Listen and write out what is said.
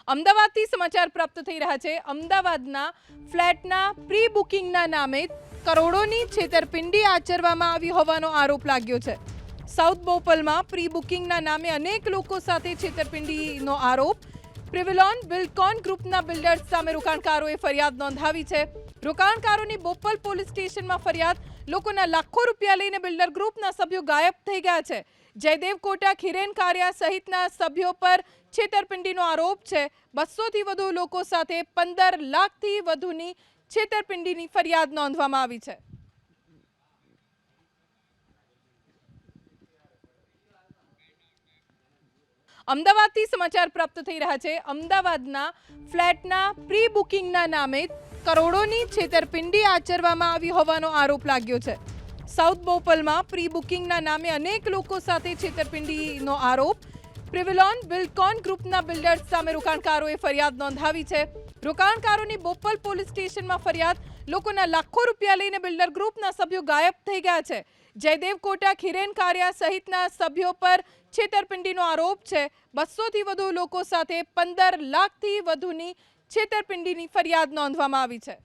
અમદાવાદથી સમાચાર પ્રાપ્ત થઈ રહ્યા છે। અમદાવાદના ફ્લેટના પ્રી બુકિંગના નામે કરોડોની છેતરપિંડી આચરવામાં આવી હોવાનો આરોપ લાગ્યો છે। સાઉથ બોપલમાં પ્રી બુકિંગના નામે અનેક લોકો સાથે છેતરપિંડીનો આરોપ। પ્રિવેલોન બિલ્ડકોન ગ્રુપના બિલ્ડર્સ સામે રોકાણકારોએ ફરિયાદ નોંધાવી છે। રોકાણકારોની બોપલ પોલીસ સ્ટેશનમાં ફરિયાદ। લોકોના લાખો રૂપિયા લઈને બિલ્ડર ગ્રુપના સભ્યો ગાયબ થઈ ગયા છે। જયદેવ કોટા, ખીરેન કારિયા સહિતના સભ્યો પર છેતરપિંડીનો આરોપ છે। 200 થી વધુ લોકો સાથે 15 લાખથી વધુની છેતરપિંડીની ફરિયાદ નોંધવામાં આવી છે। અમદાવાદથી સમાચાર પ્રાપ્ત થઈ રહ્યા છે। અમદાવાદના ફ્લેટના પ્રી બુકિંગના નામે કરોડોની છેતરપિંડી આચરવામાં આવી હોવાનો આરોપ લાગ્યો છે। સાઉથ બોપલમાં પ્રી બુકિંગના નામે અનેક લોકો સાથે છેતરપિંડીનો આરોપ। પ્રિવેલોન બિલ્ડકોન ગ્રુપના બિલ્ડર્સ સામે રોકાણકારોએ ફરિયાદ નોંધાવી છે। રોકાણકારોની બોપલ પોલીસ સ્ટેશનમાં ફરિયાદ। લોકોના લાખો રૂપિયા લઈને બિલ્ડર ગ્રુપના સભ્યો ગાયબ થઈ ગયા છે। જયદેવ કોટા, ખીરેન કારિયા સહિતના સભ્યો પર છેતરપિંડીનો આરોપ છે। 200 થી વધુ લોકો સાથે 15 લાખથી વધુની છેતરપિંડીની ફરિયાદ નોંધવામાં આવી છે।